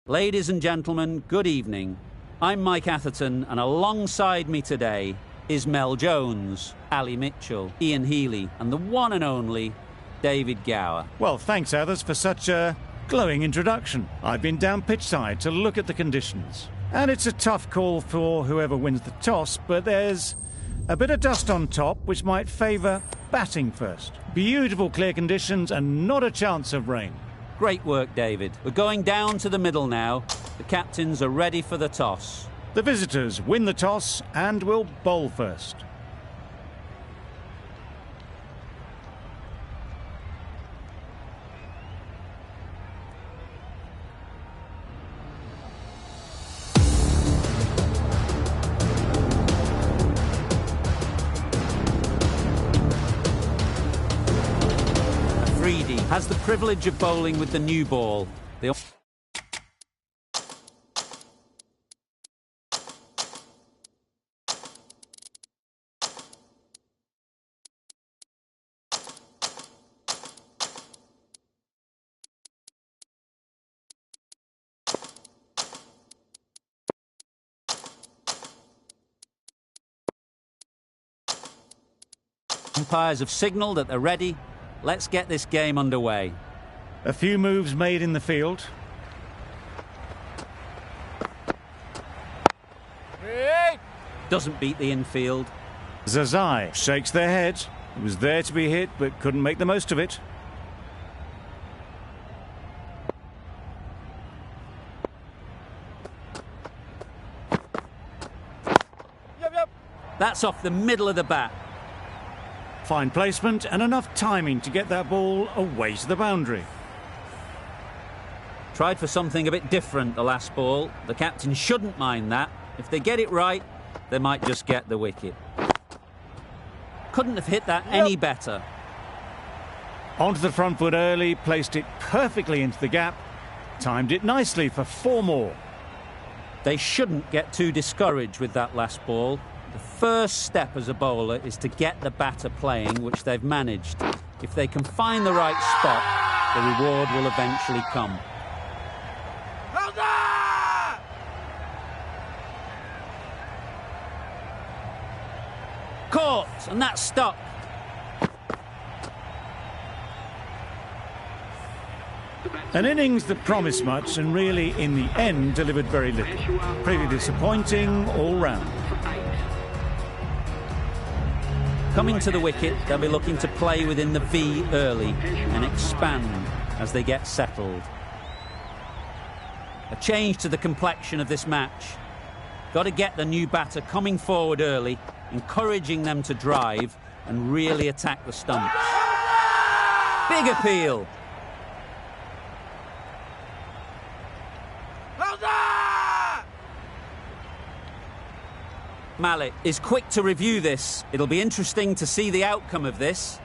Ladies and gentlemen, good evening. I'm Mike Atherton, and alongside me today is Mel Jones, Ali Mitchell, Ian Healy, and the one and only David Gower. Well, thanks, Athers, for such a glowing introduction. I've been down pitchside to look at the conditions. And it's a tough call for whoever wins the toss, but there's a bit of dust on top, which might favour batting first. Beautiful clear conditions and not a chance of rain. Great work, David. We're going down to the middle now. The captains are ready for the toss. The visitors win the toss and will bowl first. Has the privilege of bowling with the new ball. The umpires have signalled that they're ready. Let's get this game underway. A few moves made in the field. Doesn't beat the infield. Zazai shakes their head. It was there to be hit, but couldn't make the most of it. That's off the middle of the bat. Fine placement and enough timing to get that ball away to the boundary. Tried for something a bit different the last ball. The captain shouldn't mind that. If they get it right, they might just get the wicket. Couldn't have hit that any better. Onto the front foot early, placed it perfectly into the gap. Timed it nicely for 4 more. They shouldn't get too discouraged with that last ball. The first step as a bowler is to get the batter playing, which they've managed. If they can find the right spot, the reward will eventually come. Caught, and that's stuck. An innings that promised much and really, in the end, delivered very little. Pretty disappointing all round. Coming to the wicket, they'll be looking to play within the V early and expand as they get settled. A change to the complexion of this match. Got to get the new batter coming forward early, encouraging them to drive and really attack the stumps. Big appeal. Malik is quick to review this. It'll be interesting to see the outcome of this.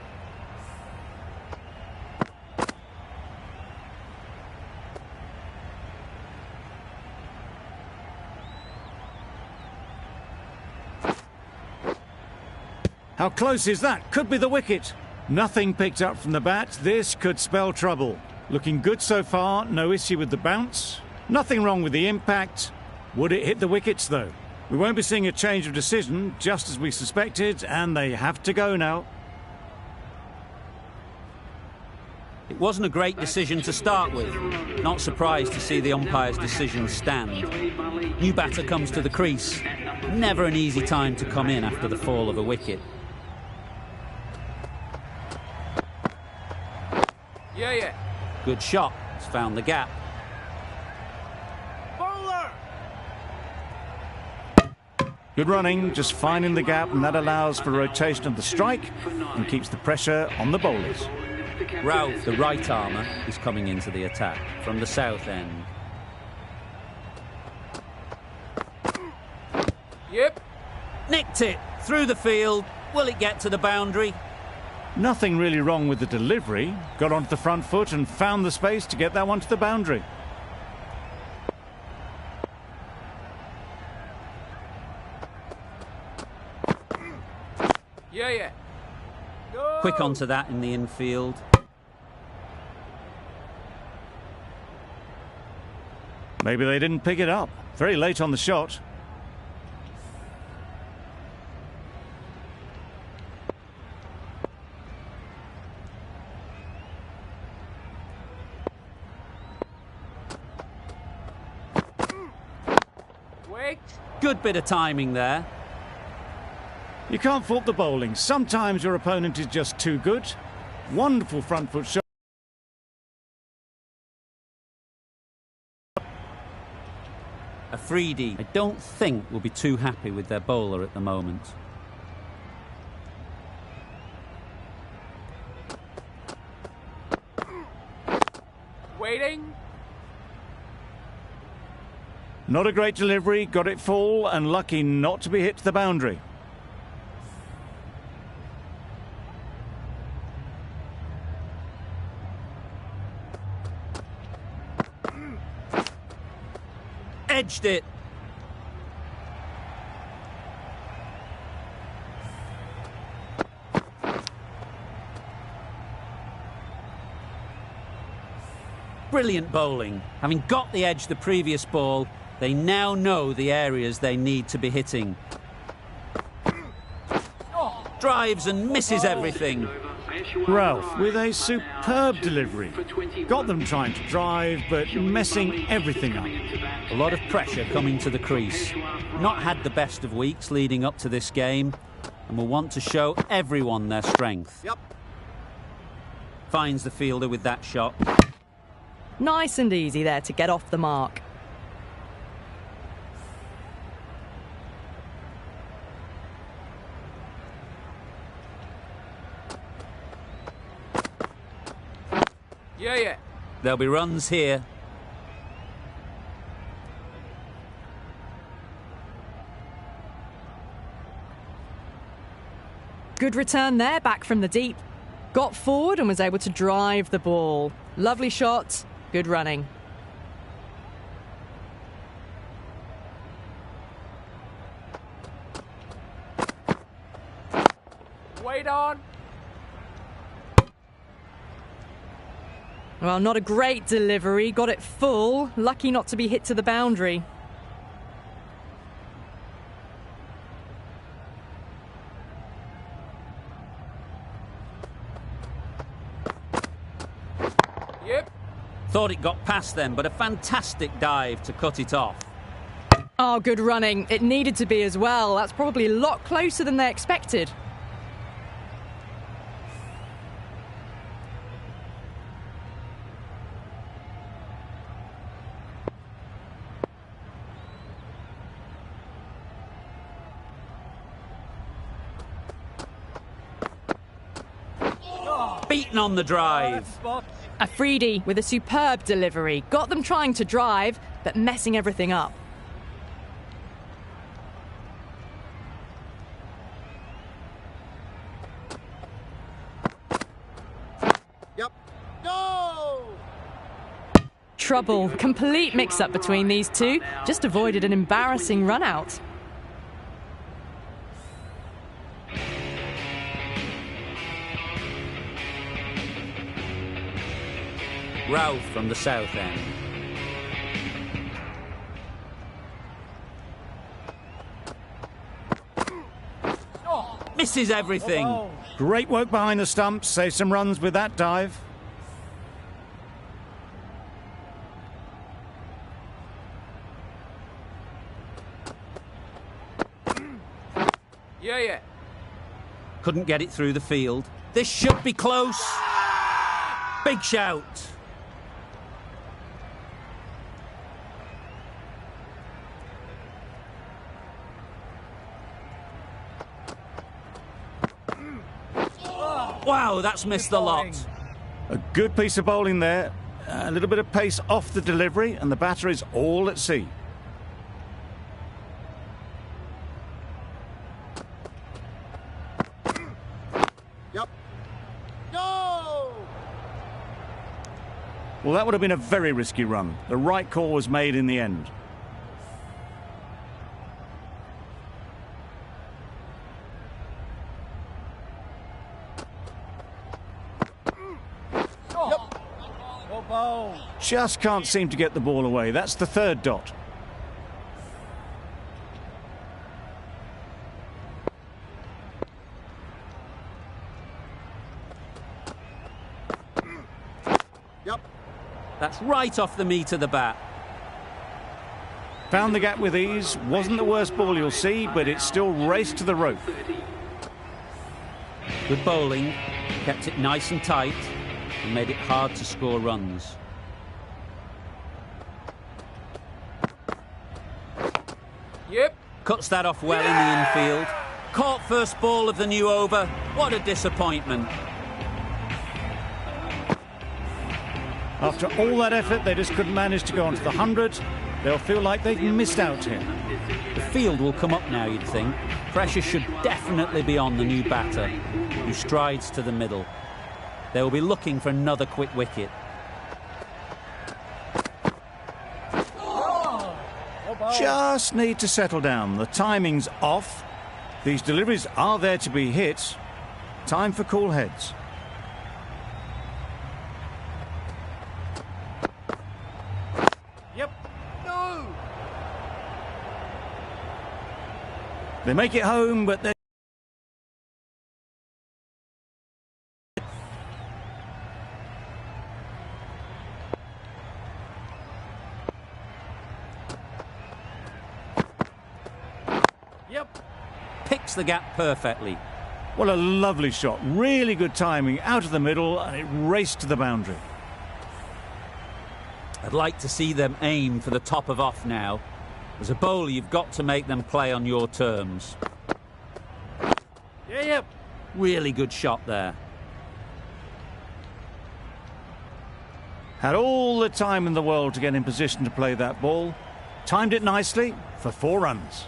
How close is that? Could be the wicket. Nothing picked up from the bat. This could spell trouble. Looking good so far. No issue with the bounce. Nothing wrong with the impact. Would it hit the wickets, though? We won't be seeing a change of decision, just as we suspected, and they have to go now. It wasn't a great decision to start with. Not surprised to see the umpire's decision stand. New batter comes to the crease. Never an easy time to come in after the fall of a wicket. Good shot. It's found the gap. Good running, just finding the gap, and that allows for rotation of the strike and keeps the pressure on the bowlers. Ralph, the right armour, is coming into the attack from the south end. Nicked it through the field. Will it get to the boundary? Nothing really wrong with the delivery. Got onto the front foot and found the space to get that one to the boundary. Quick onto that in the infield. Maybe they didn't pick it up. Very late on the shot. Wait. Good bit of timing there. You can't fault the bowling. Sometimes your opponent is just too good. Wonderful front foot shot. Afridi, I don't think, will be too happy with their bowler at the moment. Waiting. Not a great delivery, got it full and lucky not to be hit to the boundary. Edged it. Brilliant bowling. Having got the edge the previous ball, they now know the areas they need to be hitting. Drives and misses everything. Ralph with a superb delivery. Got them trying to drive, but messing everything up. A lot of pressure coming to the crease. Not had the best of weeks leading up to this game, and will want to show everyone their strength. Yep. Finds the fielder with that shot. Nice and easy there to get off the mark. Yeah. There'll be runs here. Good return there, back from the deep. Got forward and was able to drive the ball. Lovely shot, good running. Wait on. Well, not a great delivery, got it full. Lucky not to be hit to the boundary. Yep. Thought it got past them, but a fantastic dive to cut it off. Oh, good running. It needed to be as well. That's probably a lot closer than they expected. Beaten on the drive. Afridi with a superb delivery. Got them trying to drive, but messing everything up. Yep. No! Trouble. Complete mix-up between these two. Just avoided an embarrassing run-out. Ralph from the south end. Misses everything. Great work behind the stumps, save some runs with that dive. Yeah. Couldn't get it through the field. This should be close. Big shout. Wow, that's missed the lot. A good piece of bowling there. A little bit of pace off the delivery, and the batter is all at sea. Yep. No! Well, that would have been a very risky run. The right call was made in the end. Just can't seem to get the ball away. That's the third dot. Yep. That's right off the meat of the bat. Found the gap with ease. Wasn't the worst ball you'll see, but it still raced to the rope. Good bowling, kept it nice and tight, and made it hard to score runs. Yep. Cuts that off well in the infield. Caught first ball of the new over. What a disappointment. After all that effort, they just couldn't manage to go onto the 100. They'll feel like they've missed out here. The field will come up now, you'd think. Pressure should definitely be on the new batter, who strides to the middle. They will be looking for another quick wicket. Just need to settle down. The timing's off. These deliveries are there to be hit. Time for cool heads. Yep. No. They make it home, but they... Yep. Picks the gap perfectly. What a lovely shot. Really good timing. Out of the middle, and it raced to the boundary. I'd like to see them aim for the top of off now. As a bowler, you've got to make them play on your terms. Yep. Really good shot there. Had all the time in the world to get in position to play that ball. Timed it nicely for 4 runs.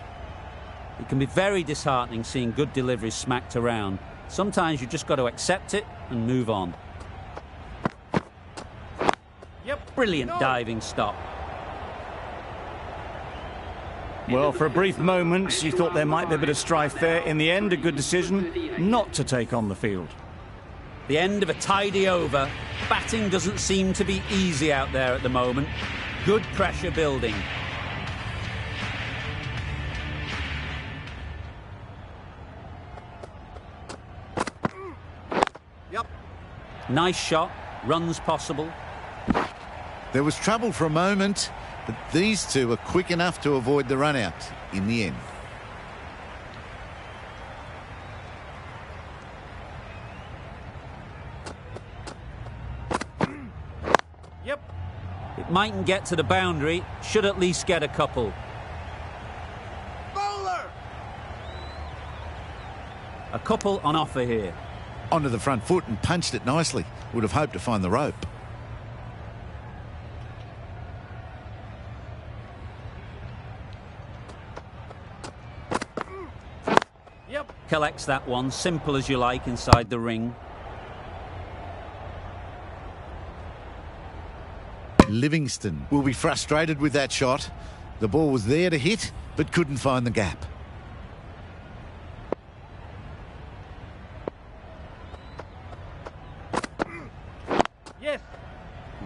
It can be very disheartening seeing good deliveries smacked around. Sometimes you've just got to accept it and move on. Yep. Brilliant No. diving stop. Well, for a brief moment, you thought there might be a bit of strife there. In the end, a good decision not to take on the field. The end of a tidy over. Batting doesn't seem to be easy out there at the moment. Good pressure building. Yep. Nice shot. Runs possible. There was trouble for a moment, but these two were quick enough to avoid the run-out in the end. Yep. It mightn't get to the boundary. Should at least get a couple. Bowler. A couple on offer here. Onto the front foot and punched it nicely. Would have hoped to find the rope. Yep. Collects that one, simple as you like, inside the ring. Livingston will be frustrated with that shot. The ball was there to hit, but couldn't find the gap. Yes.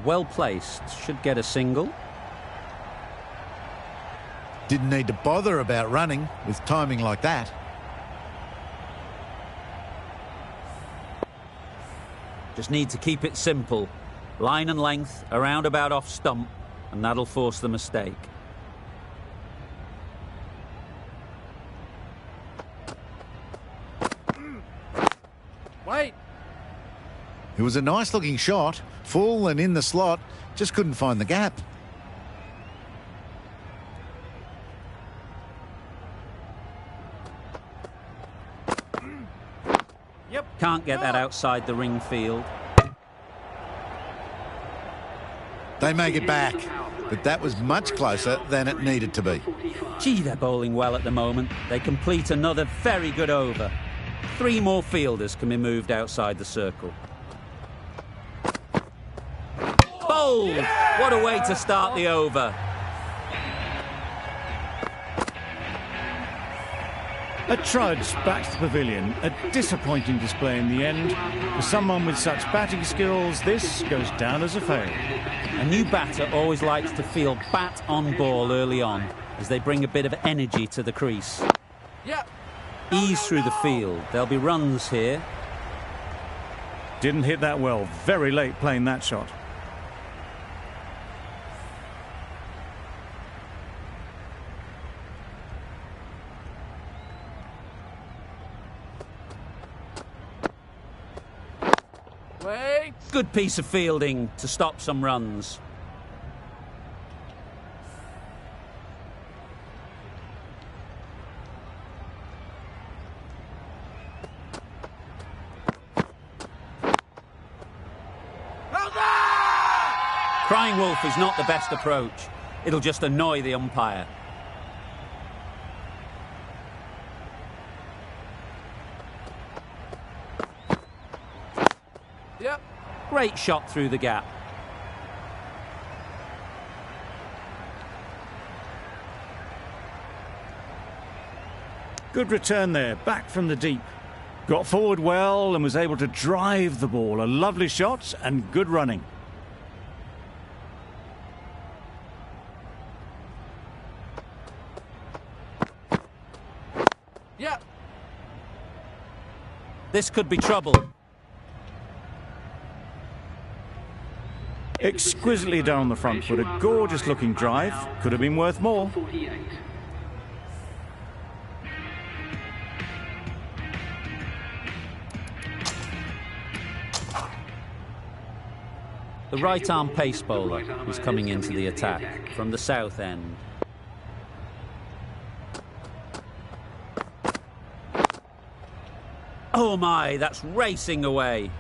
Well placed. Should get a single. Didn't need to bother about running with timing like that. Just need to keep it simple. Line and length, around about off stump, and that'll force the mistake. Wait. It was a nice looking shot, full and in the slot, just couldn't find the gap. Yep. Can't get that outside the ring field. They make it back, but that was much closer than it needed to be. Gee, they're bowling well at the moment. They complete another very good over. 3 more fielders can be moved outside the circle. Bowled! What a way to start the over. A trudge back to the pavilion. A disappointing display in the end. For someone with such batting skills, this goes down as a fail. A new batter always likes to feel bat on ball early on, as they bring a bit of energy to the crease. Yep. Ease through the field. There'll be runs here. Didn't hit that well. Very late playing that shot. Wait. Good piece of fielding to stop some runs. Crying wolf is not the best approach. It'll just annoy the umpire. Yep. Great shot through the gap. Good return there, back from the deep. Got forward well and was able to drive the ball. A lovely shot and good running. Yep. This could be trouble. Exquisitely done on the front foot. A gorgeous looking drive. Could have been worth more. The right-arm pace bowler is coming into the attack from the south end. Oh my, that's racing away.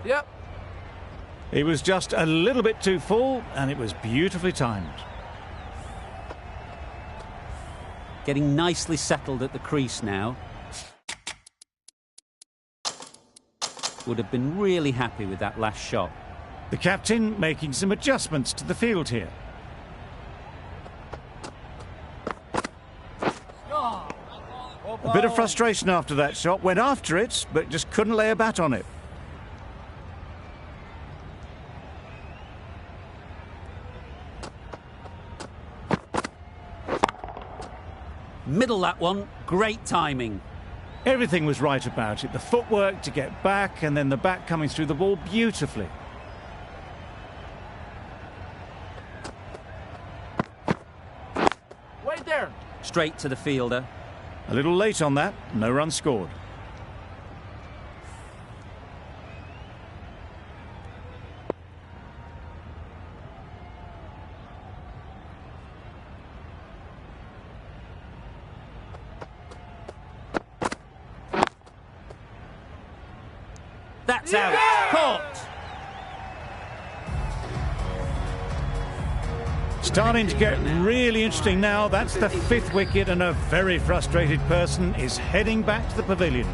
Yep. It was just a little bit too full and it was beautifully timed. Getting nicely settled at the crease now. Would have been really happy with that last shot. The captain making some adjustments to the field here. A bit of frustration after that shot. Went after it, but just couldn't lay a bat on it. Middle that one, great timing. Everything was right about it. The footwork to get back and then the bat coming through the ball beautifully. Wait there. Straight to the fielder. A little late on that, no run scored. That's out. Caught. Starting to get really interesting now. That's the fifth wicket and a very frustrated person is heading back to the pavilion.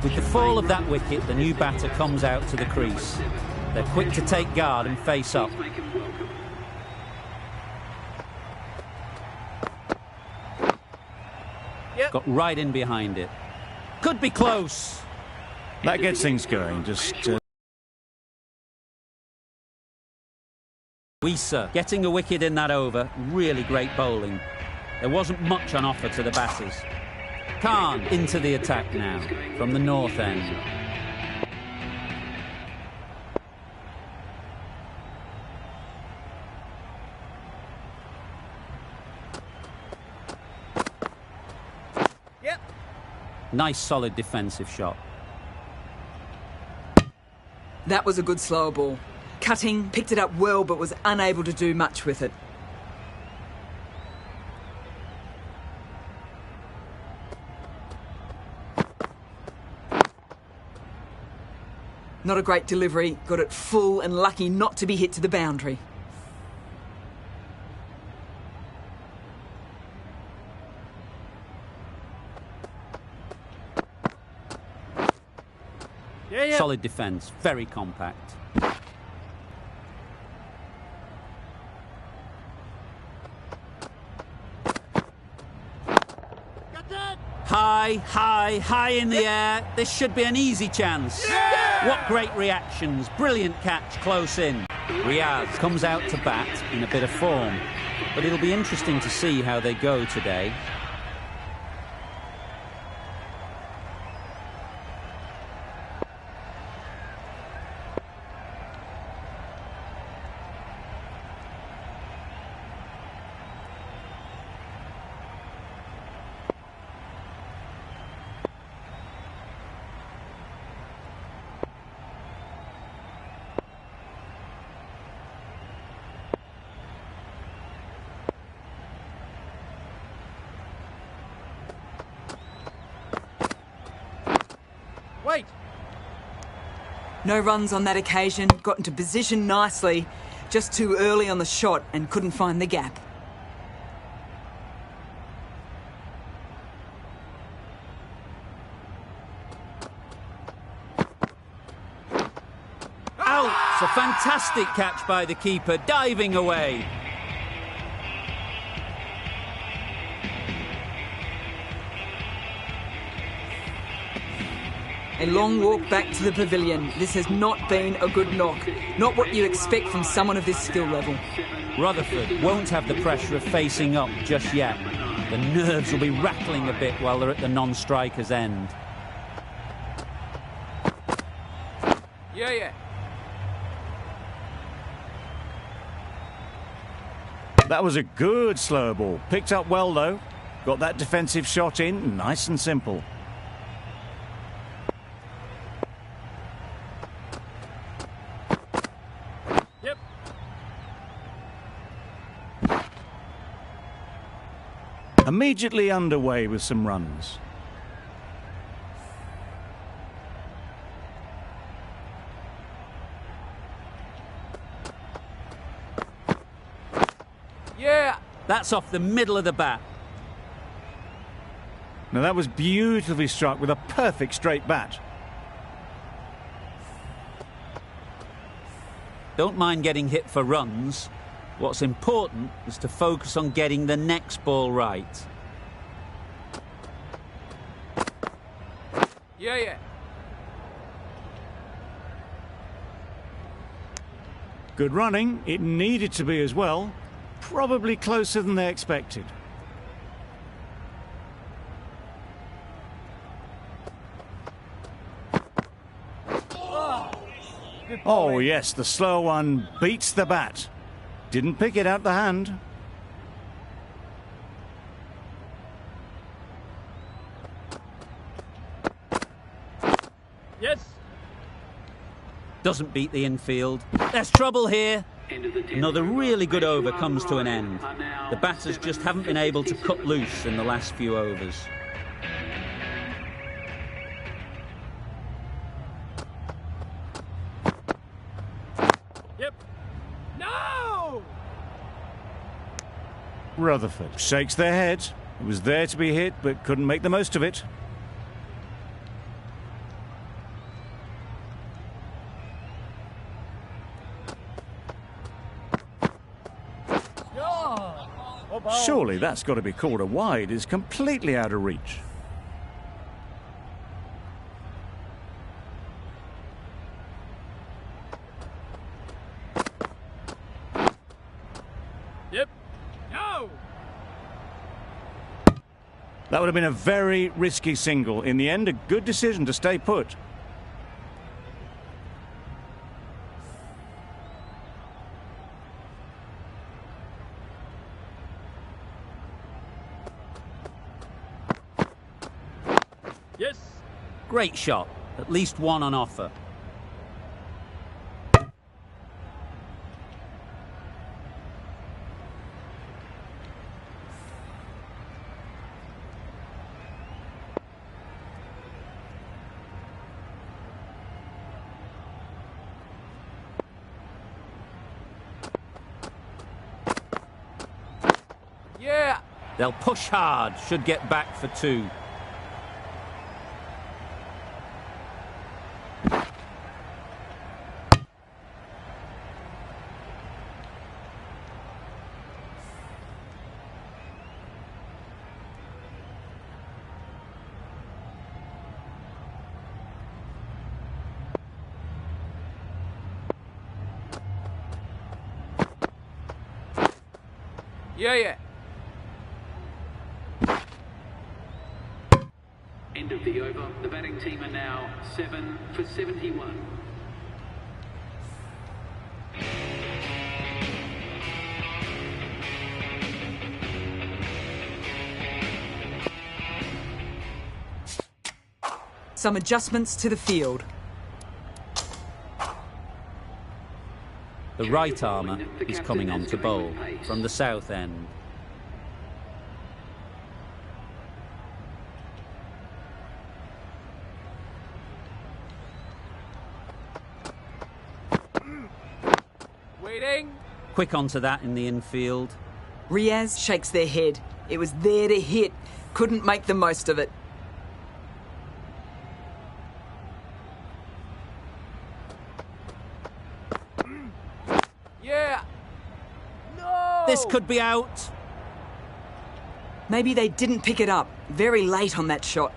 With the fall of that wicket, the new batter comes out to the crease. They're quick to take guard and face up. Yep. Got right in behind it. Could be close. That gets things going. Just Weiser getting a wicket in that over. Really great bowling. There wasn't much on offer to the batters. Khan into the attack now from the north end. Yep. Nice solid defensive shot. That was a good slower ball. Cutting, picked it up well, but was unable to do much with it. Not a great delivery, got it full and lucky not to be hit to the boundary. Yeah. Solid defence, very compact. High, high, high in the air. This should be an easy chance. What great reactions. Brilliant catch close in. Riyadh comes out to bat in a bit of form. But it'll be interesting to see how they go today. Wait. No runs on that occasion, got into position nicely, just too early on the shot and couldn't find the gap. Out! It's a fantastic catch by the keeper, diving away. A long walk back to the pavilion. This has not been a good knock. Not what you expect from someone of this skill level. Rutherford won't have the pressure of facing up just yet. The nerves will be rattling a bit while they're at the non-striker's end. Yeah. That was a good slow ball. Picked up well, though. Got that defensive shot in, nice and simple. Yep. Immediately underway with some runs. Yeah. That's off the middle of the bat. Now that was beautifully struck with a perfect straight bat. Don't mind getting hit for runs. What's important is to focus on getting the next ball right. Yeah. Good running. It needed to be as well. Probably closer than they expected. Oh, yes, the slow one beats the bat. Didn't pick it out the hand. Yes. Doesn't beat the infield. There's trouble here. Another really good over comes to an end. The batters just haven't been able to cut loose in the last few overs. Yep. No! Rutherford shakes their head. It was there to be hit, but couldn't make the most of it. Surely that's got to be called a wide. It's completely out of reach. Yep. No! That would have been a very risky single. In the end, a good decision to stay put. Yes. Great shot. At least one on offer. Yeah. They'll push hard. Should get back for two. Yeah, yeah. End of the over. The batting team are now 7 for 71. Some adjustments to the field. The right armour is coming on to bowl from the south end. Waiting. Quick onto that in the infield. Riaz shakes their head. It was there to hit. Couldn't make the most of it. Yeah. No. This could be out. Maybe they didn't pick it up. Very late on that shot.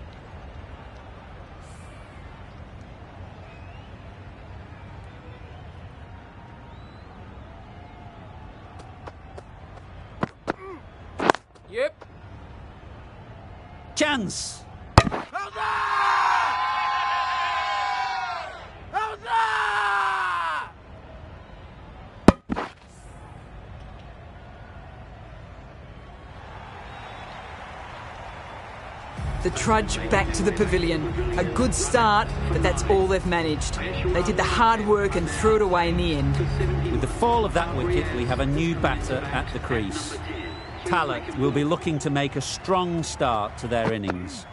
Yep. Chance. How's that? How's that? The trudge back to the pavilion. A good start, but that's all they've managed. They did the hard work and threw it away in the end. With the fall of that wicket, we have a new batter at the crease. Tallaght will be looking to make a strong start to their innings.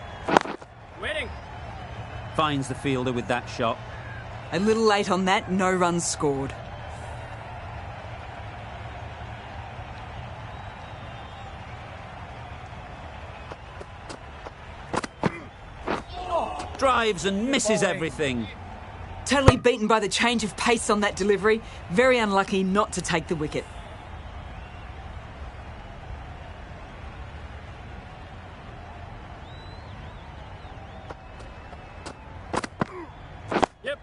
Waiting. Finds the fielder with that shot. A little late on that, no runs scored. Drives and misses everything. Totally beaten by the change of pace on that delivery. Very unlucky not to take the wicket. Yep.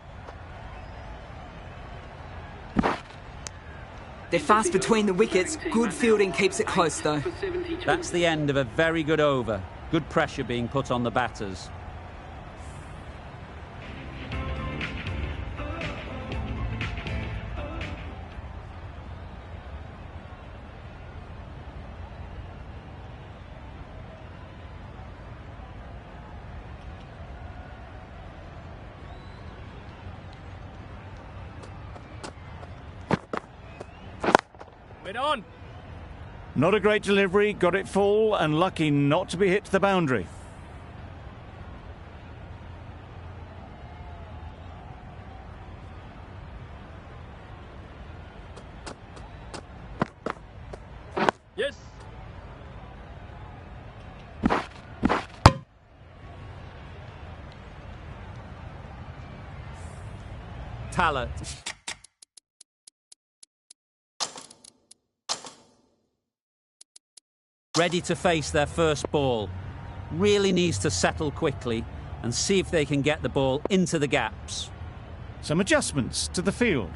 They're fast between the wickets. Good fielding keeps it close though. That's the end of a very good over. Good pressure being put on the batters. Wait on. Not a great delivery, got it full and lucky not to be hit to the boundary. Yes. Tallaght. Ready to face their first ball. Really needs to settle quickly and see if they can get the ball into the gaps. Some adjustments to the field.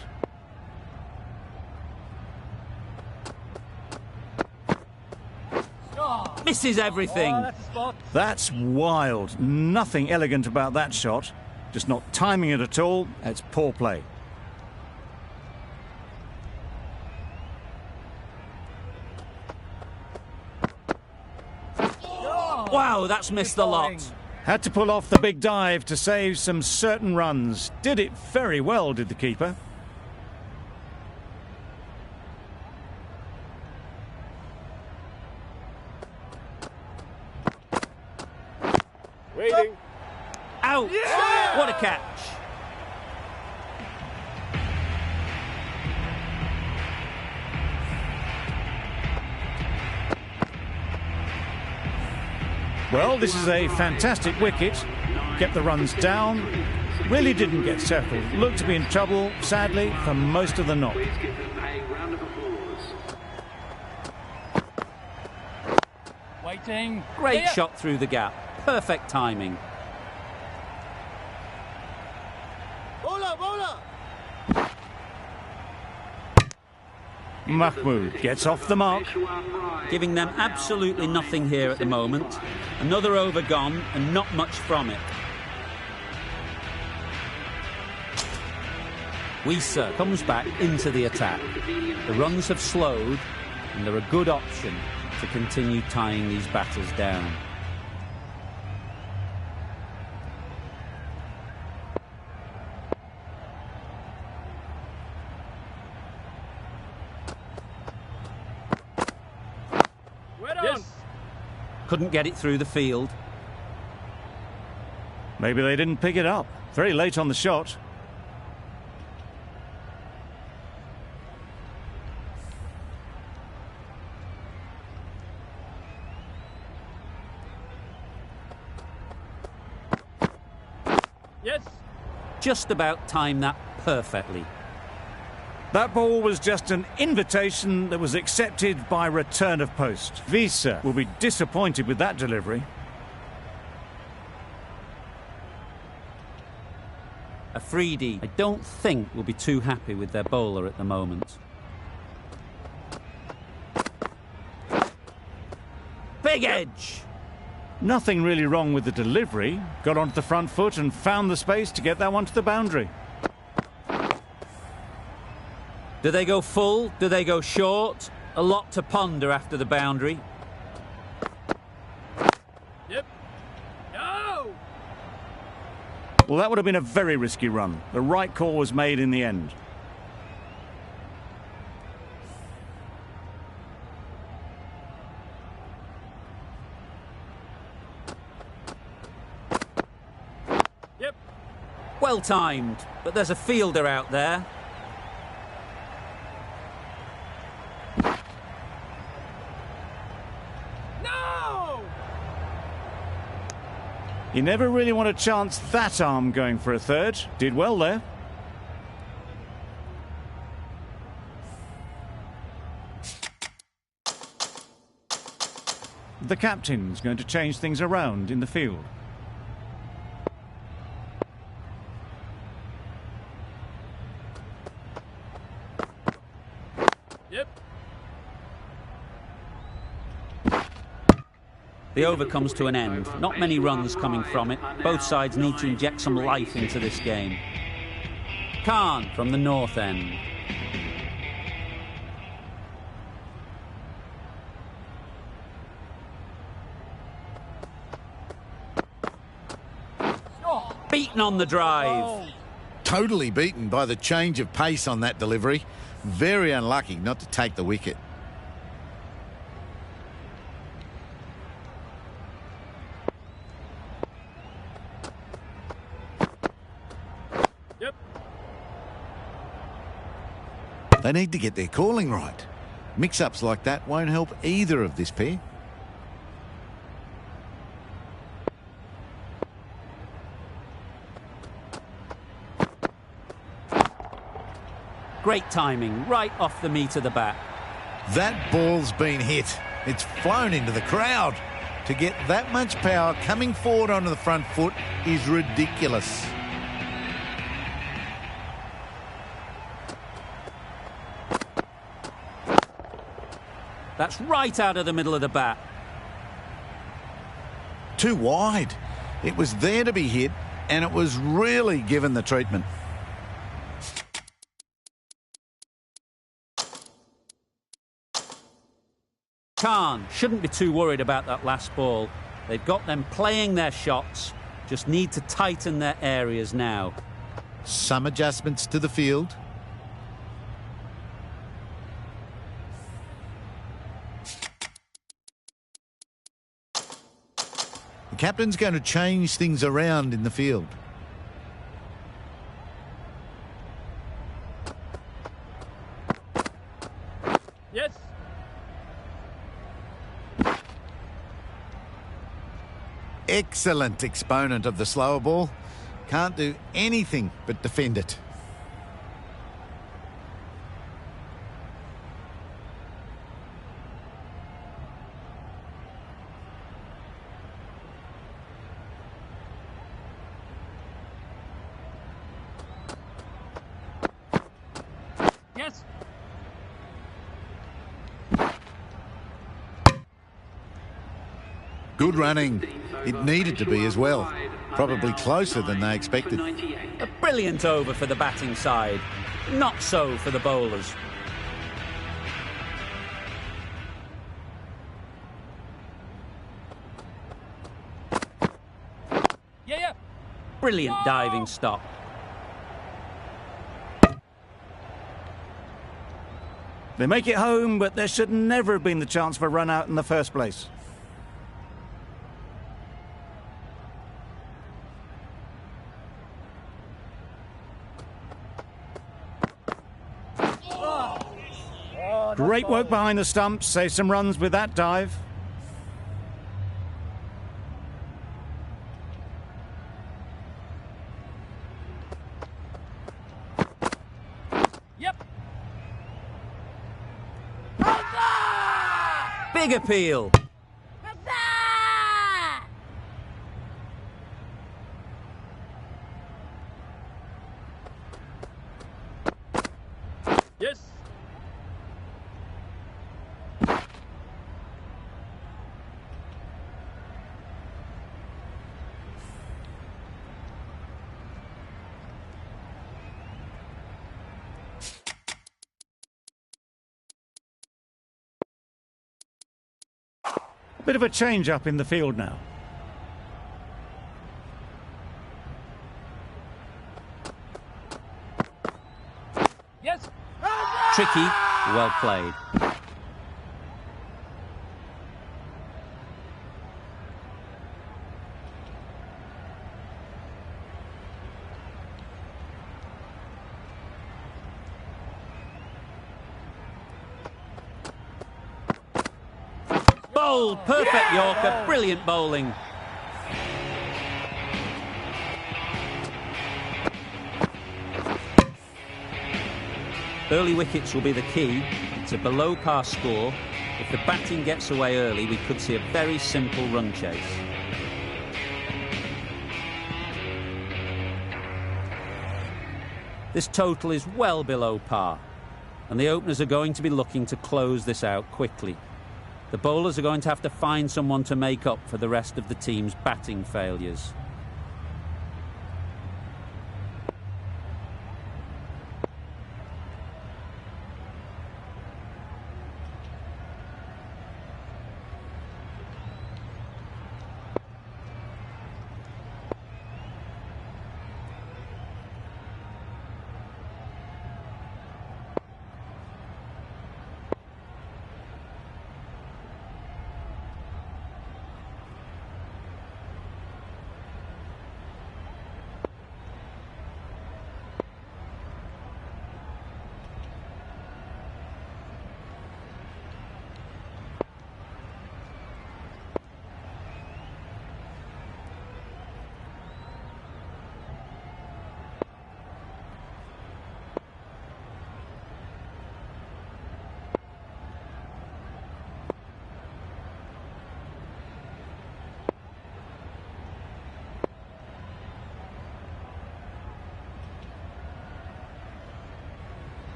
Misses everything. That's the spot. That's wild. Nothing elegant about that shot. Just not timing it at all. It's poor play. Wow, that's missed the lot. Had to pull off the big dive to save some certain runs. Did it very well, did the keeper. Waiting. Out! Yeah! What a catch! Well, this is a fantastic wicket. Kept the runs down. Really didn't get settled. Looked to be in trouble, sadly, for most of the knock. Please give them a round of applause. Waiting. Great Yeah. shot through the gap. Perfect timing. Bowler, bowler. Mahmoud gets off the mark. Giving them absolutely nothing here at the moment. Another over gone and not much from it. Wieser comes back into the attack. The runs have slowed and they're a good option to continue tying these batters down. Couldn't get it through the field. Maybe they didn't pick it up. Very late on the shot. Yes. Just about timed that perfectly. That ball was just an invitation that was accepted by return of post. Wieser will be disappointed with that delivery. Afridi, I don't think, will be too happy with their bowler at the moment. Big edge! Nothing really wrong with the delivery. Got onto the front foot and found the space to get that one to the boundary. Do they go full? Do they go short? A lot to ponder after the boundary. Yep. No! Well, that would have been a very risky run. The right call was made in the end. Yep. Well timed, but there's a fielder out there. You never really want to chance that arm going for a third. Did well there. The captain's going to change things around in the field. Yep. The over comes to an end. Not many runs coming from it. Both sides need to inject some life into this game. Khan from the north end. Beaten on the drive. Totally beaten by the change of pace on that delivery. Very unlucky not to take the wicket. They need to get their calling right. Mix-ups like that won't help either of this pair. Great timing, right off the meat of the bat. That ball's been hit. It's flown into the crowd. To get that much power coming forward onto the front foot is ridiculous. That's right out of the middle of the bat. Too wide. It was there to be hit, and it was really given the treatment. Khan shouldn't be too worried about that last ball. They've got them playing their shots, just need to tighten their areas now. Some adjustments to the field. The captain's going to change things around in the field. Yes. Excellent exponent of the slower ball. Can't do anything but defend it. Yes. Good running. It needed to be as well. Probably closer than they expected. A brilliant over for the batting side. Not so for the bowlers. Yeah. Brilliant diving stop. They make it home, but there should never have been the chance for a run out in the first place. Great work behind the stumps. Save some runs with that dive. Yep. Big appeal. Yes. Bit of a change up in the field now. Yes. Tricky, well played. Bowled, perfect Yorker, brilliant bowling. Early wickets will be the key. It's a below par score. If the batting gets away early, we could see a very simple run chase. This total is well below par, and the openers are going to be looking to close this out quickly. The bowlers are going to have to find someone to make up for the rest of the team's batting failures.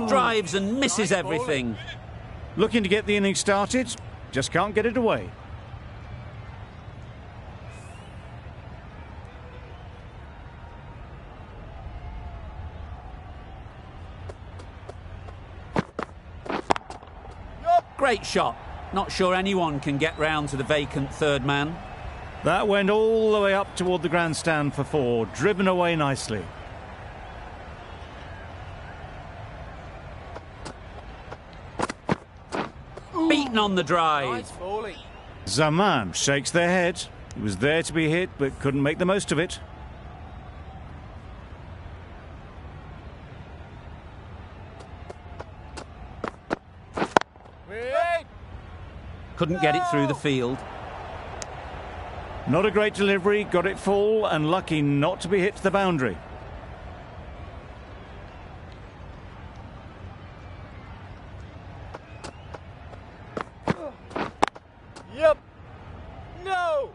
Drives and misses everything. Looking to get the innings started, just can't get it away. Great shot. Not sure anyone can get round to the vacant third man. That went all the way up toward the grandstand for 4, driven away nicely. Beaten on the drive. Zaman shakes their head. He was there to be hit, but couldn't make the most of it. Couldn't get it through the field. Not a great delivery, got it full and lucky not to be hit to the boundary. Yep. No.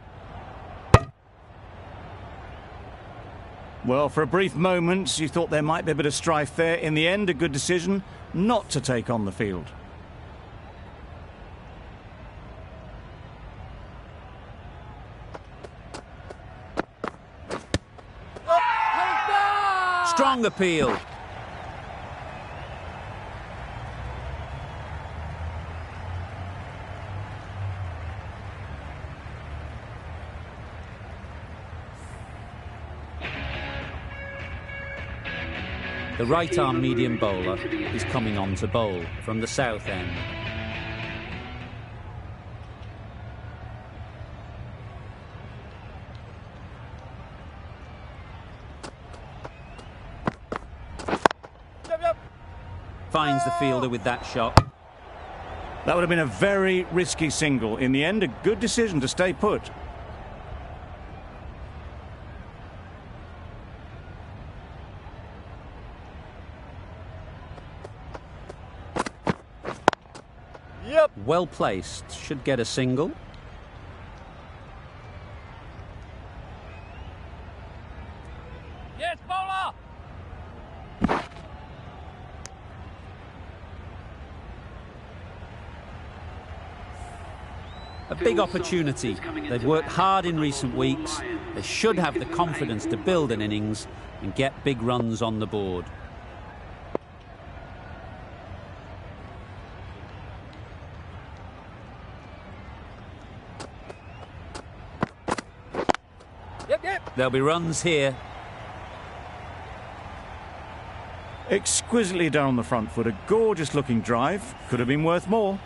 Well, for a brief moment, you thought there might be a bit of strife there. In the end, a good decision not to take on the field. Strong appeal. The right-arm medium bowler is coming on to bowl from the south end. Finds the fielder with that shot. That would have been a very risky single. In the end, a good decision to stay put. Yep. Well placed, should get a single. Yes, bowler. A big opportunity. They've worked hard in recent weeks. They should have the confidence to build an innings and get big runs on the board. Yep. There'll be runs here. Exquisitely done on the front foot. A gorgeous looking drive. Could have been worth more.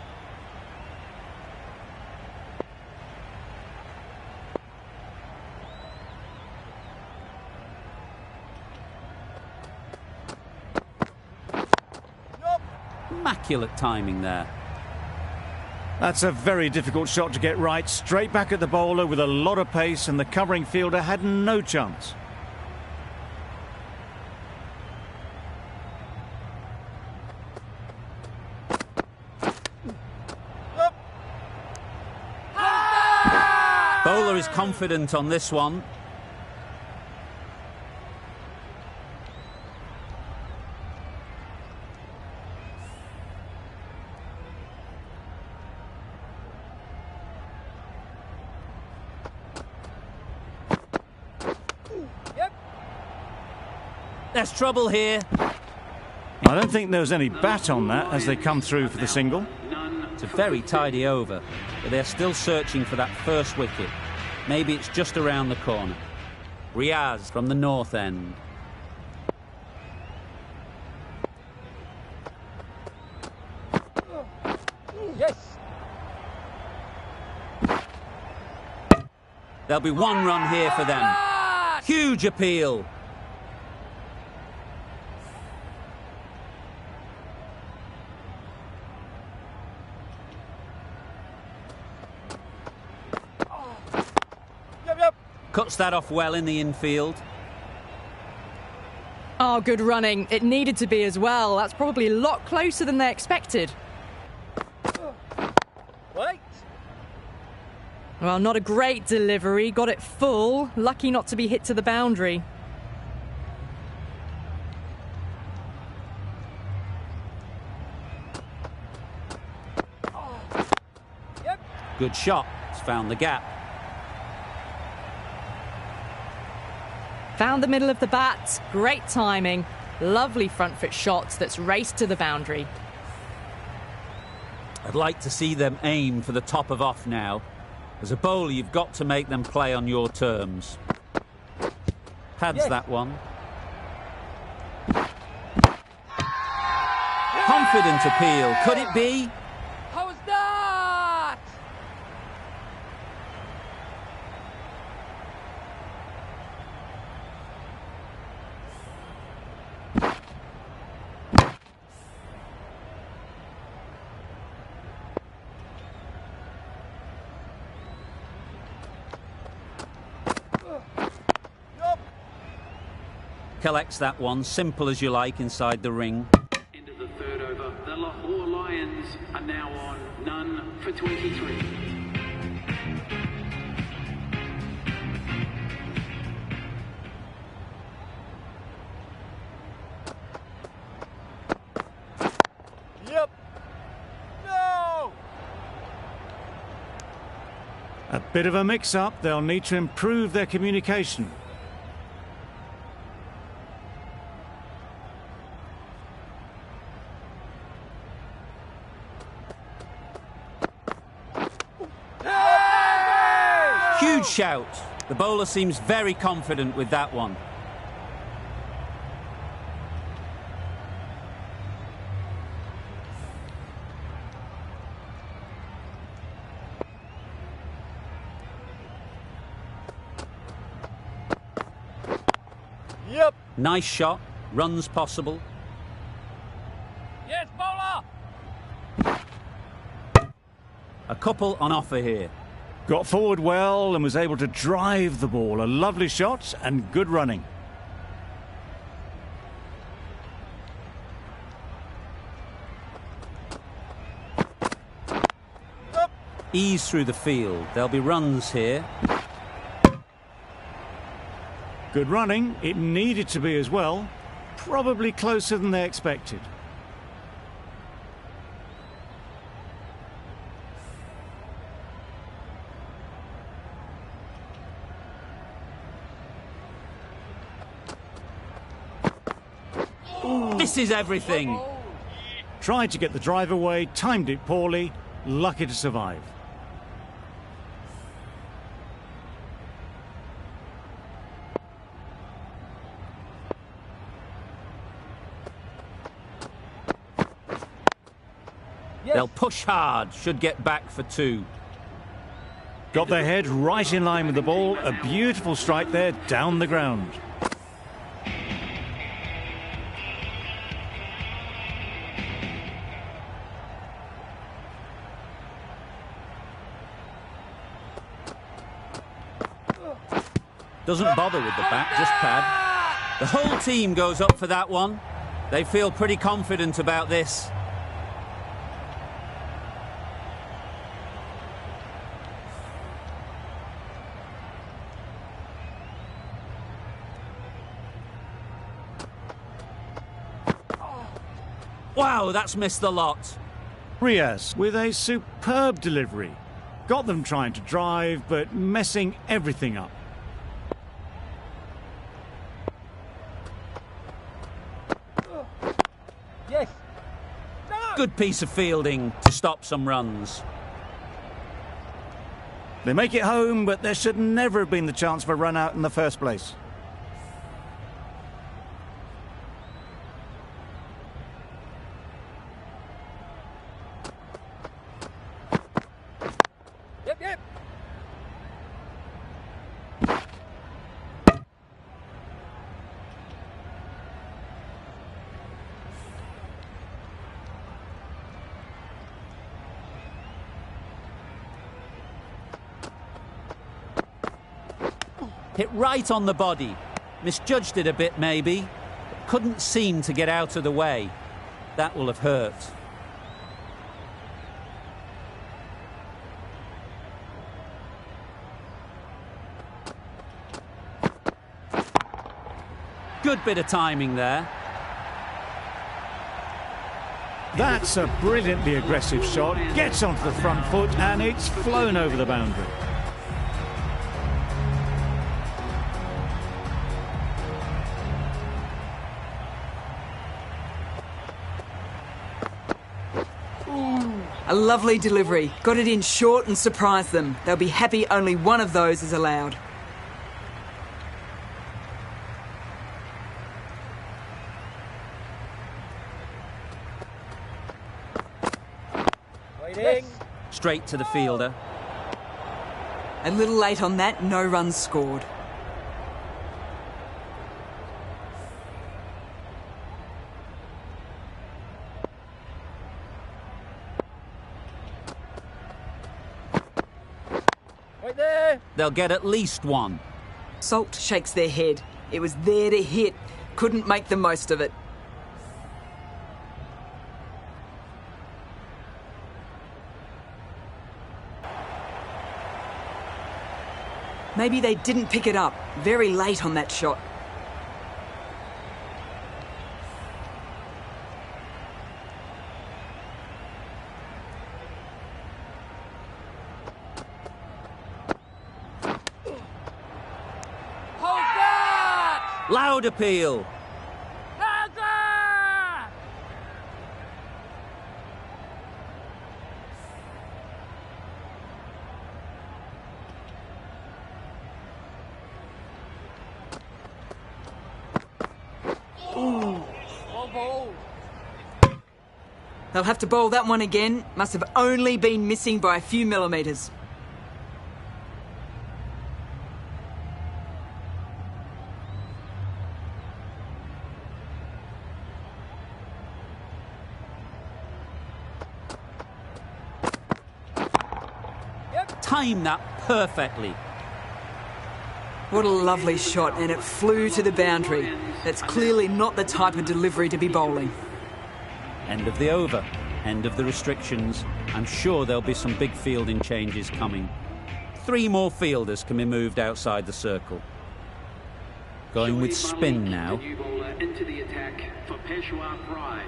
Immaculate timing there. That's a very difficult shot to get right. Straight back at the bowler with a lot of pace, and the covering fielder had no chance. Bowler is confident on this one. There's trouble here. I don't think there was any bat on that as they come through for the single. It's a very tidy over, but they're still searching for that first wicket. Maybe it's just around the corner. Riaz from the north end. Yes. There'll be one run here for them. Huge appeal. Cuts that off well in the infield. Oh, good running. It needed to be as well. That's probably a lot closer than they expected. Wait. Well, not a great delivery. Got it full. Lucky not to be hit to the boundary. Good shot. It's found the gap. Found the middle of the bat. Great timing. Lovely front foot shot that's raced to the boundary. I'd like to see them aim for the top of off now. As a bowler, you've got to make them play on your terms. Pads Yes. that one. Confident appeal. Could it be? How was that? Collects that one. Simple as you like inside the ring. End of the third over. The Lahore Lions are now on none for 23. Yep. No. A bit of a mix-up. They'll need to improve their communication. Huge shout. The bowler seems very confident with that one. Yep. Nice shot. Runs possible. Yes, bowler. A couple on offer here. Got forward well and was able to drive the ball. A lovely shot and good running. Ease through the field. There'll be runs here. Good running. It needed to be as well. Probably closer than they expected. This is everything. Tried to get the drive away, timed it poorly, lucky to survive. They'll push hard. Should get back for two. Got their head right in line with the ball. A beautiful strike there, down the ground. Doesn't bother with the bat, just pad. The whole team goes up for that one. They feel pretty confident about this. Wow, that's missed the lot. Riaz with a superb delivery. Got them trying to drive, but messing everything up. Yes. No. Good piece of fielding to stop some runs. They make it home, but there should never have been the chance for a run out in the first place. Yep, yep. Hit right on the body. Misjudged it a bit, maybe. But couldn't seem to get out of the way. That will have hurt. Good bit of timing there. That's a brilliantly aggressive shot. Gets onto the front foot and it's flown over the boundary. A lovely delivery. Got it in short and surprised them. They'll be happy only one of those is allowed. Waiting. Straight to the fielder. A little late on that, no runs scored. Right there. They'll get at least one. Salt shakes their head. It was there to hit. Couldn't make the most of it. Maybe they didn't pick it up. Very late on that shot. Hold that. Loud appeal. Hold that. Well bowled. They'll have to bowl that one again. Must have only been missing by a few millimetres. Time that perfectly. What a lovely shot, and it flew to the boundary. That's clearly not the type of delivery to be bowling. End of the over. End of the restrictions. I'm sure there'll be some big fielding changes coming. 3 more fielders can be moved outside the circle. Going with spin now. The new bowler into the attack for Peshawar Pride.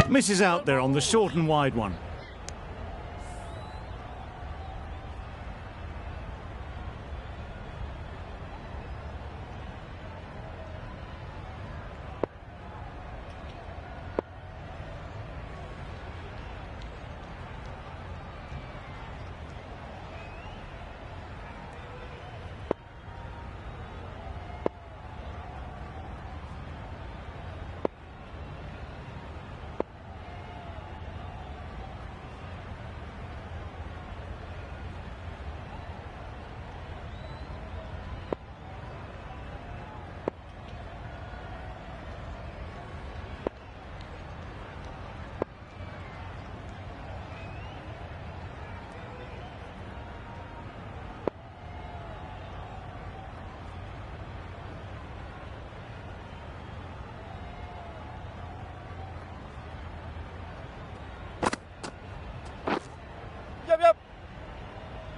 Misses out there on the short and wide one.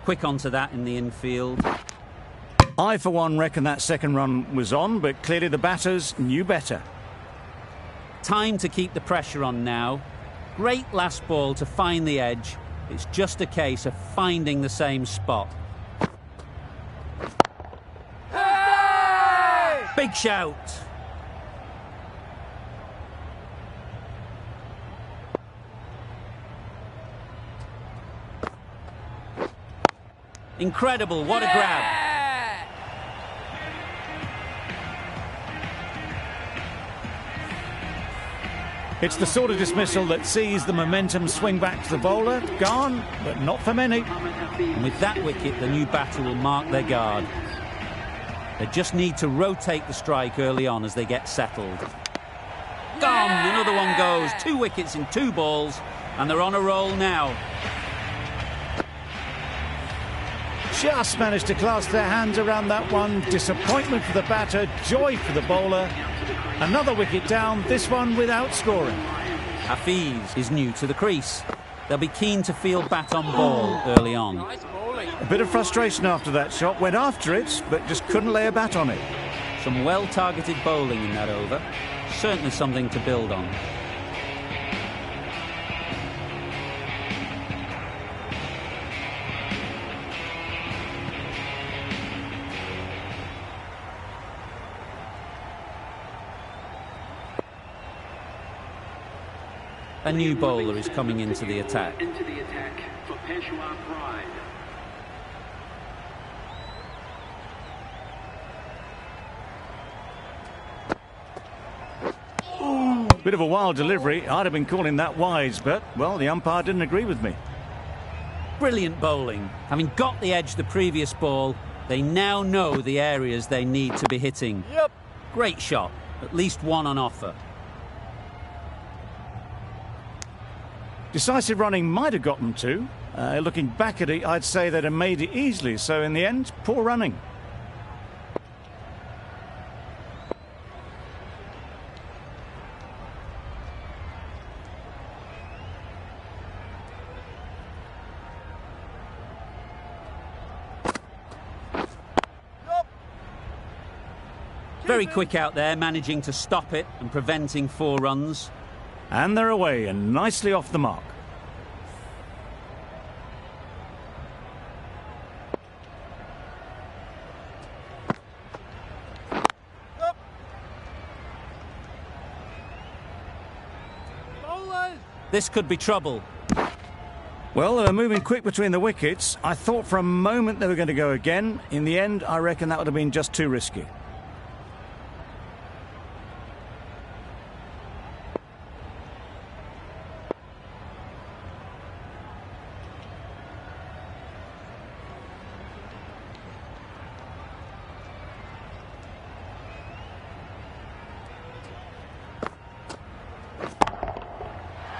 Quick onto that in the infield. I, for one, reckon that second run was on, but clearly the batters knew better. Time to keep the pressure on now. Great last ball to find the edge. It's just a case of finding the same spot. Hey! Big shout. Incredible, what a grab. It's the sort of dismissal that sees the momentum swing back to the bowler. Gone, but not for many. And with that wicket, the new batter will mark their guard. They just need to rotate the strike early on as they get settled. Gone, another one goes. 2 wickets in 2 balls, and they're on a roll now. Just managed to clasp their hands around that one. Disappointment for the batter, joy for the bowler. Another wicket down, this one without scoring. Hafiz is new to the crease. They'll be keen to field bat on ball early on. Nice bowling. A bit of frustration after that shot. Went after it, but just couldn't lay a bat on it. Some well-targeted bowling in that over. Certainly something to build on. A new bowler is coming into the attack. Into the attack for Peshawar Pride. Bit of a wild delivery. I'd have been calling that wise, but, well, the umpire didn't agree with me. Brilliant bowling. Having got the edge the previous ball, they now know the areas they need to be hitting. Yep. Great shot. At least one on offer. Decisive running might have got them too. Looking back at it, I'd say they'd have made it easily. So in the end, poor running. Very quick out there, managing to stop it and preventing 4 runs. And they're away and nicely off the mark. Bowlers. This could be trouble. Well, they were moving quick between the wickets. I thought for a moment they were going to go again. In the end, I reckon that would have been just too risky.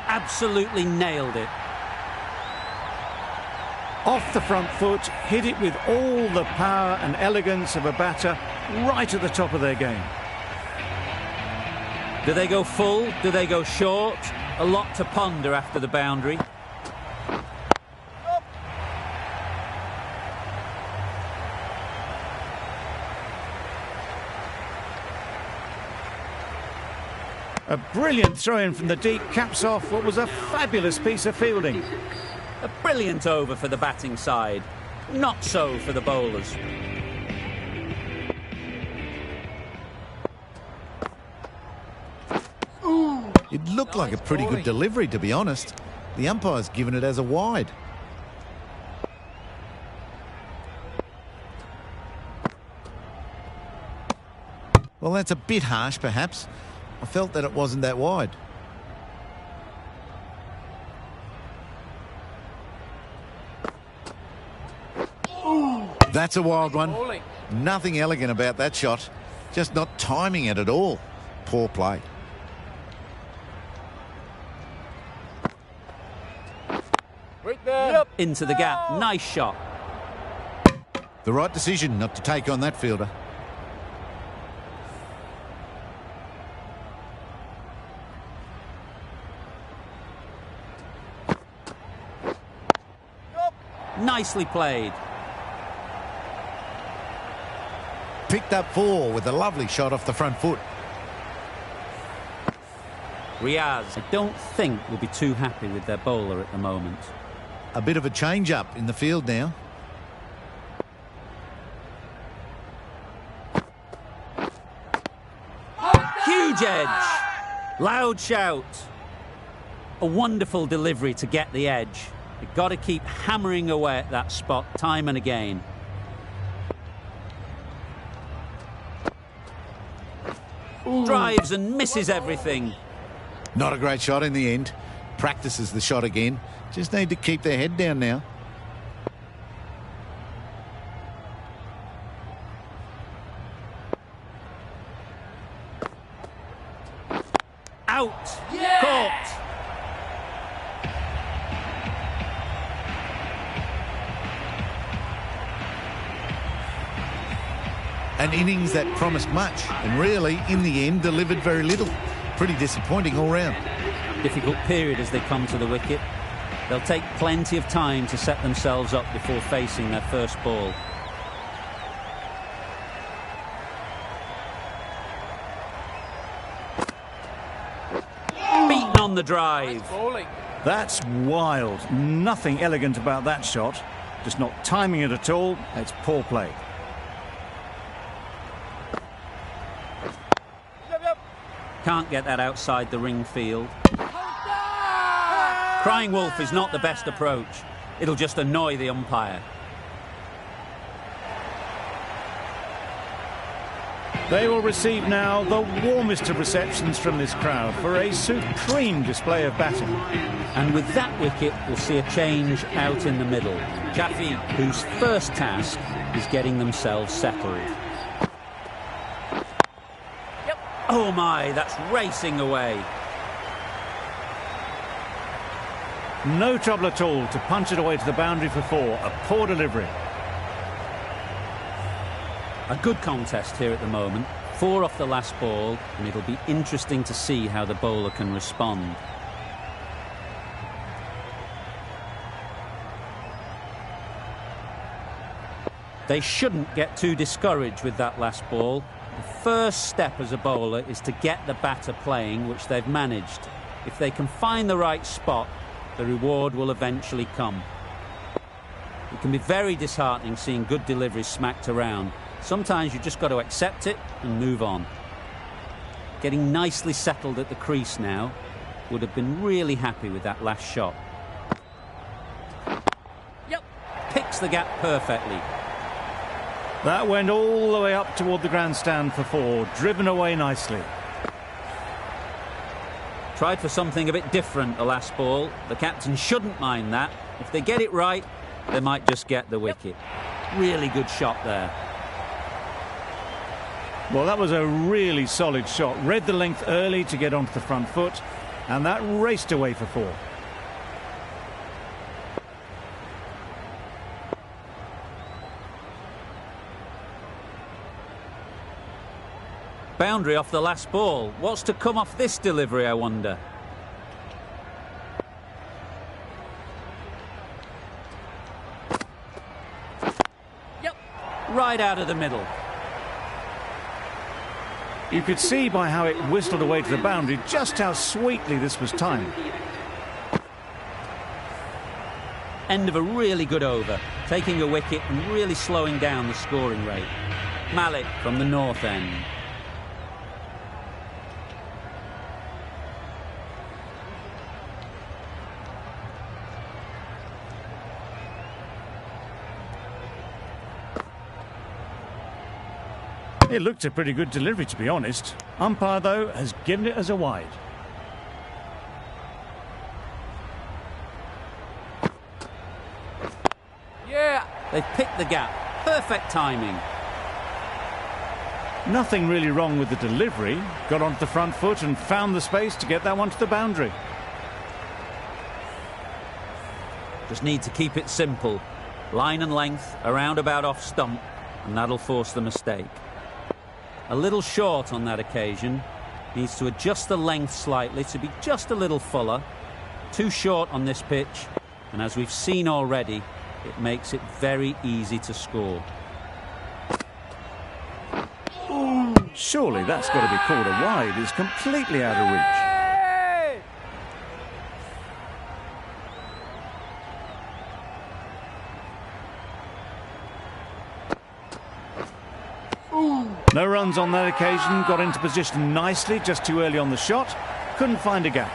Absolutely nailed it. Off the front foot, hit it with all the power and elegance of a batter, right at the top of their game. Do they go full? Do they go short? A lot to ponder after the boundary. A brilliant throw-in from the deep caps off what was a fabulous piece of fielding. A brilliant over for the batting side. Not so for the bowlers. It looked like a pretty good delivery, to be honest. The umpire's given it as a wide. Well, that's a bit harsh, perhaps. I felt that it wasn't that wide. That's a wild one. Bowling. Nothing elegant about that shot. Just not timing it at all. Poor play. Right there. Yep. Into the gap. Nice shot. The right decision not to take on that fielder. Nicely played. Picked up 4 with a lovely shot off the front foot. Riaz, I don't think will be too happy with their bowler at the moment. A bit of a change-up in the field now. Huge edge. Loud shout. A wonderful delivery to get the edge. You've got to keep hammering away at that spot time and again. Drives and misses everything. Not a great shot in the end. Practices the shot again. Just need to keep their head down now. Out. Caught. An innings that promised much and really, in the end, delivered very little. Pretty disappointing all round. Difficult period as they come to the wicket. They'll take plenty of time to set themselves up before facing their first ball. Beaten on the drive. Bowling. That's wild. Nothing elegant about that shot. Just not timing it at all. It's poor play. Can't get that outside the ring field. Crying wolf is not the best approach. It'll just annoy the umpire. They will receive now the warmest of receptions from this crowd for a supreme display of batting. And with that wicket, we'll see a change out in the middle. Jaffe, whose first task is getting themselves settled. Oh my, that's racing away. No trouble at all to punch it away to the boundary for 4. A poor delivery. A good contest here at the moment. 4 off the last ball, and it'll be interesting to see how the bowler can respond. They shouldn't get too discouraged with that last ball. The first step as a bowler is to get the batter playing, which they've managed. If they can find the right spot, the reward will eventually come. It can be very disheartening seeing good deliveries smacked around. Sometimes you've just got to accept it and move on. Getting nicely settled at the crease now. Would have been really happy with that last shot. Picks the gap perfectly. That went all the way up toward the grandstand for 4, driven away nicely. Tried for something a bit different the last ball. The captain shouldn't mind that. If they get it right, they might just get the wicket. Really good shot there. Well, that was a really solid shot. Read the length early to get onto the front foot, and that raced away for 4. Boundary off the last ball. What's to come off this delivery, I wonder? Right out of the middle. You could see by how it whistled away to the boundary just how sweetly this was timed. End of a really good over. Taking a wicket and really slowing down the scoring rate. Malik from the north end. It looked a pretty good delivery, to be honest. Umpire, though, has given it as a wide. Yeah. They've picked the gap. Perfect timing. Nothing really wrong with the delivery. Got onto the front foot and found the space to get that one to the boundary. Just need to keep it simple. Line and length, around about off stump, and that'll force the mistake. A little short on that occasion. Needs to adjust the length slightly to be just a little fuller. Too short on this pitch, and as we've seen already, It makes it very easy to score. Surely that's got to be called a wide. It's completely out of reach. No runs on that occasion. Got into position nicely, just too early on the shot. Couldn't find a gap.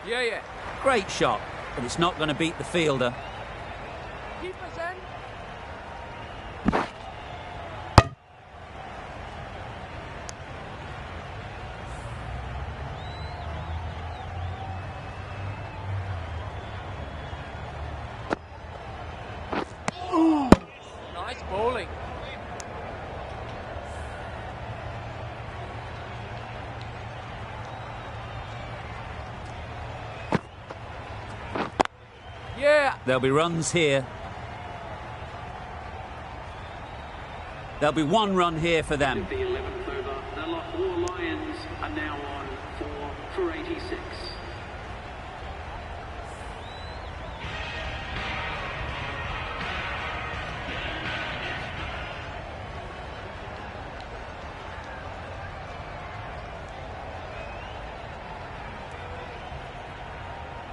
Yeah. Great shot, but it's not going to beat the fielder. Keep us in. Nice bowling. Yeah. There'll be runs here. There'll be one run here for them. The 11th over, the Lahore Lions are now on 4 for 86.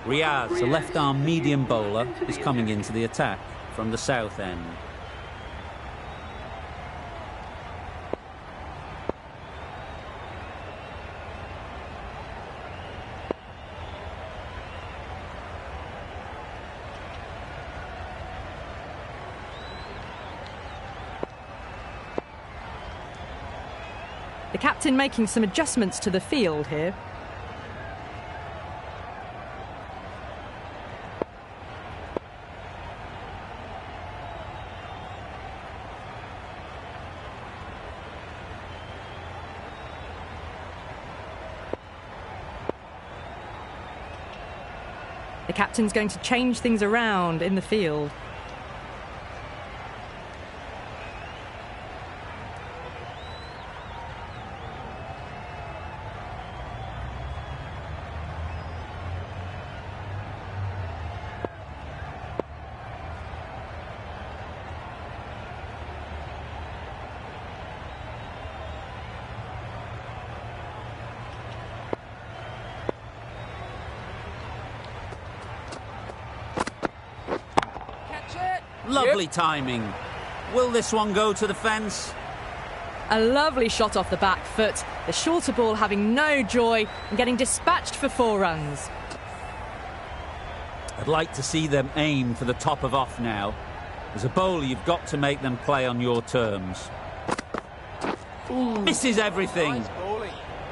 Riaz, a left-arm medium bowler, is coming into the attack from the south end. The captain making some adjustments to the field here. The captain's going to change things around in the field. Lovely timing. Will this one go to the fence? A lovely shot off the back foot. The shorter ball having no joy and getting dispatched for 4 runs. I'd like to see them aim for the top of off now. As a bowler, you've got to make them play on your terms. Misses everything. Nice bowling.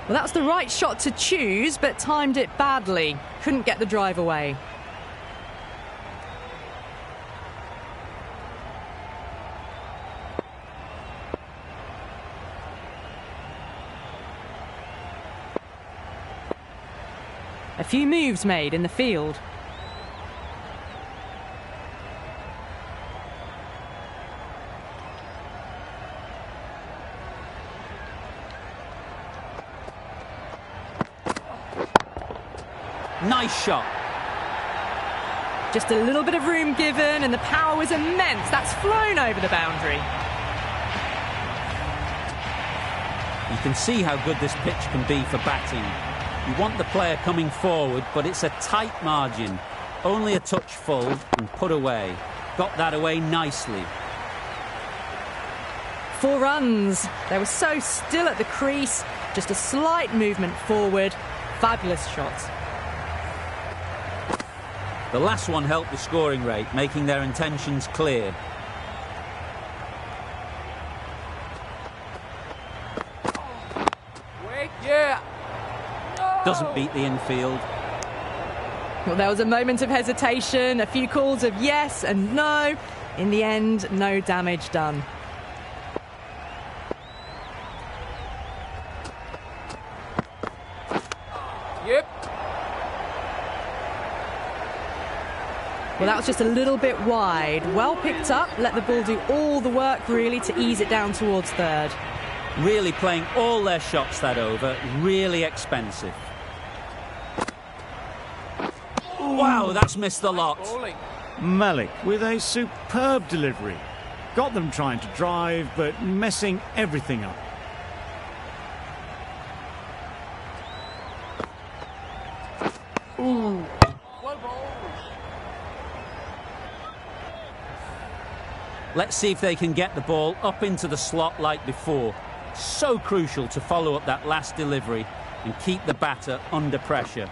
Well, that was the right shot to choose, but timed it badly. Couldn't get the drive away. A few moves made in the field. Nice shot. Just a little bit of room given and the power was immense. That's flown over the boundary. You can see how good this pitch can be for batting. You want the player coming forward, but it's a tight margin. Only a touch full and put away. Got that away nicely. 4 runs. They were so still at the crease. Just a slight movement forward. Fabulous shot. The last one helped the scoring rate, making their intentions clear. Wait, yeah. Doesn't beat the infield. Well, there was a moment of hesitation, a few calls of yes and no. In the end, no damage done. Yep. Well, that was just a little bit wide. Well picked up, let the ball do all the work really to ease it down towards third. Really playing all their shots that over, really expensive. Wow, that's missed the lot. Bowling. Malik with a superb delivery. Got them trying to drive, but messing everything up. Well bowled. Let's see if they can get the ball up into the slot like before. So crucial to follow up that last delivery and keep the batter under pressure.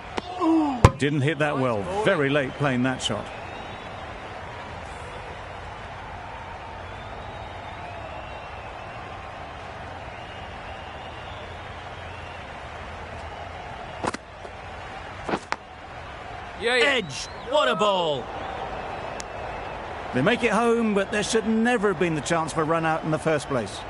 Didn't hit that well. Very late playing that shot. Yeah, yeah. Edge! What a ball! They make it home, but there should never have been the chance for a run out in the first place.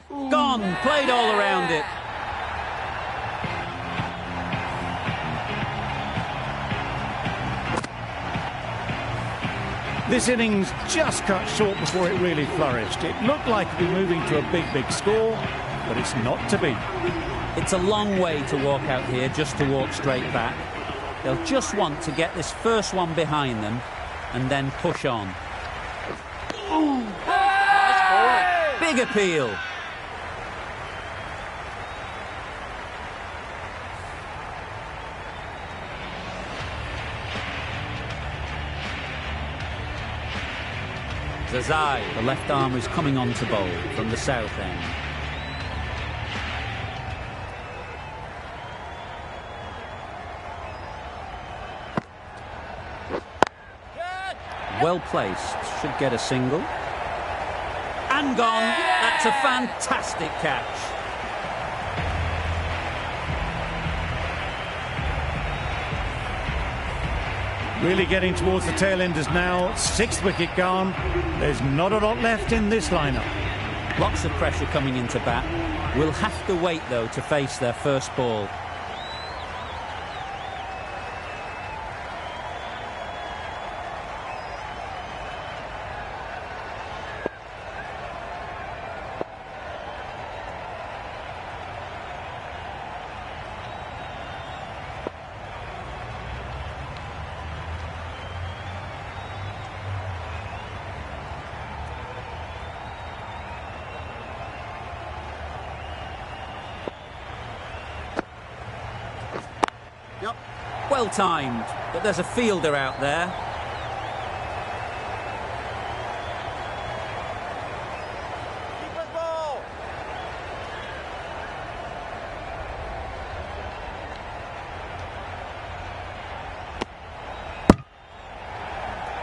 Gone! Played all around it. This innings just cut short before it really flourished. It looked like it'd be moving to a big score, but it's not to be. It's a long way to walk out here just to walk straight back. They'll just want to get this first one behind them and then push on. Big appeal. Zazai, the left arm, is coming on to bowl from the south end. Well placed, should get a single. And gone. That's a fantastic catch. Really getting towards the tail enders now. 6th wicket gone. There's not a lot left in this lineup. Lots of pressure coming into bat. We'll have to wait, though, to face their first ball. Well timed, but there's a fielder out there.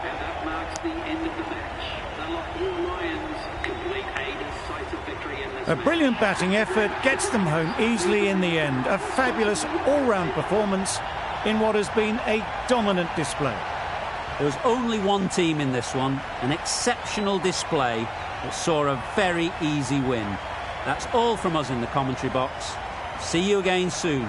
And that marks the end of the match. The Lahore Lions complete a decisive victory in this A match. brilliant batting effort gets them home easily in the end. A fabulous all-round performance in what has been a dominant display. There was only one team in this one, an exceptional display that saw a very easy win. That's all from us in the commentary box. See you again soon.